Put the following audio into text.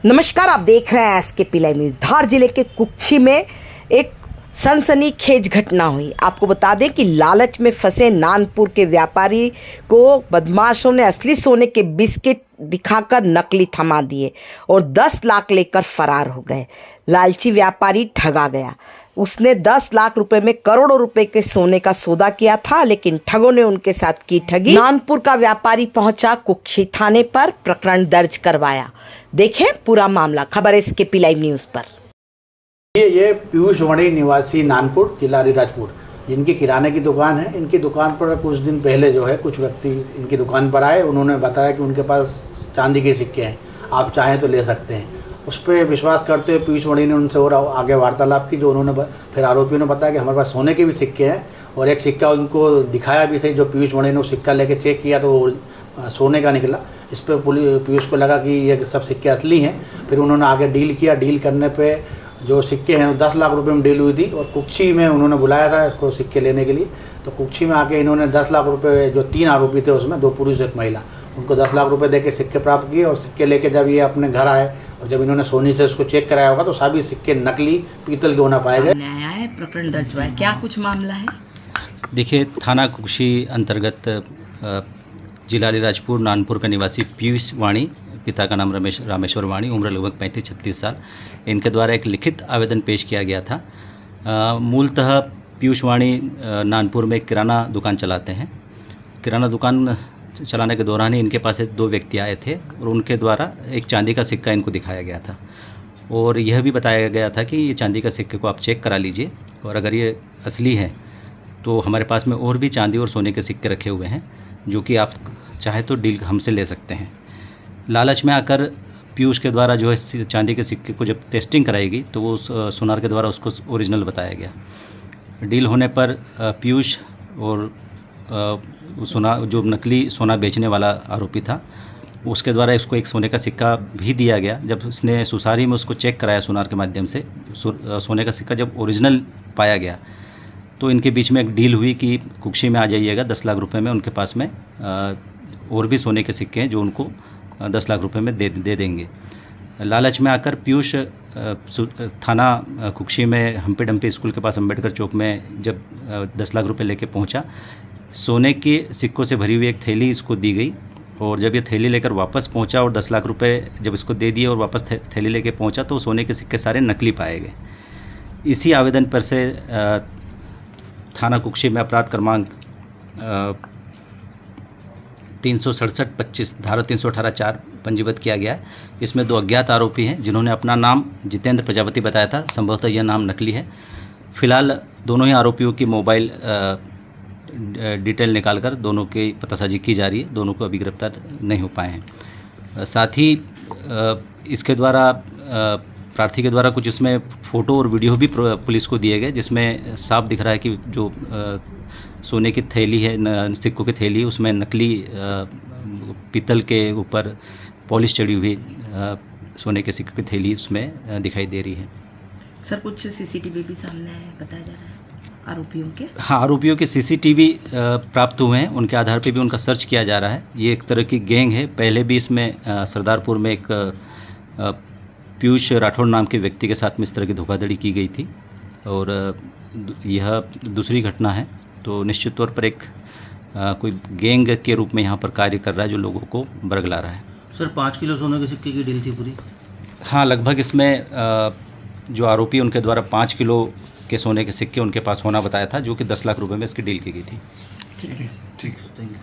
नमस्कार, आप देख रहे हैं SKP लाइव न्यूज। धार जिले के कुक्षी में एक सनसनीखेज घटना हुई। आपको बता दें कि लालच में फंसे नानपुर के व्यापारी को बदमाशों ने असली सोने के बिस्किट दिखाकर नकली थमा दिए और 10 लाख लेकर फरार हो गए। लालची व्यापारी ठगा गया। उसने 10 लाख रुपए में करोड़ों रुपए के सोने का सौदा किया था, लेकिन ठगों ने उनके साथ की ठगी। नानपुर का व्यापारी पहुंचा कुक्षी थाने पर, प्रकरण दर्ज करवाया। देखें पूरा मामला, खबर SKP लाइव न्यूज पर। ये पीयूष वणी निवासी नानपुर जिला अलीराजपुर, जिनकी किराने की दुकान है। इनकी दुकान पर कुछ दिन पहले जो है कुछ व्यक्ति इनकी दुकान पर आए। उन्होंने बताया कि उनके पास चांदी के सिक्के हैं, आप चाहें तो ले सकते हैं। उस पर विश्वास करते हुए पीयूष वणी ने उनसे और आगे वार्तालाप की। जो उन्होंने फिर आरोपियों ने बताया कि हमारे पास सोने के भी सिक्के हैं और एक सिक्का उनको दिखाया भी सही। जो पीयूष वणी ने वो सिक्का लेके चेक किया तो वो सोने का निकला। इस पर पीयूष को लगा कि ये सब सिक्के असली हैं। फिर उन्होंने आगे डील किया। डील करने पर जो सिक्के हैं वो 10 लाख रुपए में डील हुई थी और कुक्षी में उन्होंने बुलाया था इसको सिक्के लेने के लिए। तो कुक्षी में आके इन्होंने 10 लाख रुपए, जो 3 आरोपी थे उसमें 2 पुरुष 1 महिला, उनको 10 लाख रुपए देके सिक्के प्राप्त किए। और सिक्के लेके जब ये अपने घर आए और जब इन्होंने सोनी से इसको चेक कराया होगा तो सभी सिक्के नकली पीतल के होना पाए गए। आया है, प्रकरण दर्ज हुआ है, क्या कुछ मामला है? देखिए, थाना कुक्षी अंतर्गत जिला अलीराजपुर नानपुर का निवासी पीयूष वाणी, पिता का नाम रामेश्वर वाणी, उम्र लगभग 35-36 साल, इनके द्वारा एक लिखित आवेदन पेश किया गया था। मूलतः पीयूष वाणी नानपुर में एक किराना दुकान चलाते हैं। किराना दुकान चलाने के दौरान ही इनके पास 2 व्यक्ति आए थे और उनके द्वारा एक चांदी का सिक्का इनको दिखाया गया था और यह भी बताया गया था कि ये चांदी का सिक्के को आप चेक करा लीजिए और अगर ये असली है तो हमारे पास में और भी चांदी और सोने के सिक्के रखे हुए हैं जो कि आप चाहे तो डील हमसे ले सकते हैं। लालच में आकर पीयूष के द्वारा जो है चांदी के सिक्के को जब टेस्टिंग कराएगी तो वो सुनार के द्वारा उसको ओरिजिनल बताया गया। डील होने पर पीयूष और जो नकली सोना बेचने वाला आरोपी था उसके द्वारा इसको एक सोने का सिक्का भी दिया गया। जब उसने सुसारी में उसको चेक कराया सुनार के माध्यम से, सोने का सिक्का जब ओरिजिनल पाया गया तो इनके बीच में एक डील हुई कि कुक्षी में आ जाइएगा, 10 लाख रुपए में उनके पास में और भी सोने के सिक्के हैं जो उनको 10 लाख रुपए में दे देंगे। लालच में आकर पीयूष थाना कुक्षी में हम्पी डम्पी स्कूल के पास अम्बेडकर चौक में जब 10 लाख रुपए लेके पहुंचा, सोने के सिक्कों से भरी हुई एक थैली इसको दी गई और जब ये थैली लेकर वापस पहुंचा और 10 लाख रुपए जब इसको दे दिए और वापस थैली लेके पहुंचा तो सोने के सिक्के सारे नकली पाए गए। इसी आवेदन पर से थाना कुक्षी में अपराध क्रमांक 367-25 धारा 318-4 पंजीबद्ध किया गया है। इसमें 2 अज्ञात आरोपी हैं जिन्होंने अपना नाम जितेंद्र प्रजापति बताया था। संभवतः यह नाम नकली है। फिलहाल दोनों ही आरोपियों की मोबाइल डिटेल निकालकर दोनों की पतासाजी की जा रही है। दोनों को अभी गिरफ्तार नहीं हो पाए हैं। साथ ही इसके द्वारा प्रार्थी के द्वारा कुछ इसमें फ़ोटो और वीडियो भी पुलिस को दिए गए जिसमें साफ दिख रहा है कि जो सोने की थैली है, सिक्कों की थैली, उसमें नकली पीतल के ऊपर पॉलिश चढ़ी हुई सोने के सिक्के की थैली उसमें दिखाई दे रही है। सर, कुछ CCTV भी सामने आए बताया जा रहा है आरोपियों के? हाँ, आरोपियों के CCTV प्राप्त हुए हैं। उनके आधार पे भी उनका सर्च किया जा रहा है। ये एक तरह की गैंग है। पहले भी इसमें सरदारपुर में एक पीयूष राठौड़ नाम के व्यक्ति के साथ में इस तरह की धोखाधड़ी की गई थी और यह दूसरी घटना है। तो निश्चित तौर पर एक कोई गैंग के रूप में यहाँ पर कार्य कर रहा है जो लोगों को बरगला रहा है। सर, 5 किलो सोने के सिक्के की डील थी पूरी? हाँ, लगभग इसमें जो आरोपी उनके द्वारा 5 किलो के सोने के सिक्के उनके पास होना बताया था जो कि 10 लाख रुपए में इसकी डील की गई थी। ठीक है, थैंक यू।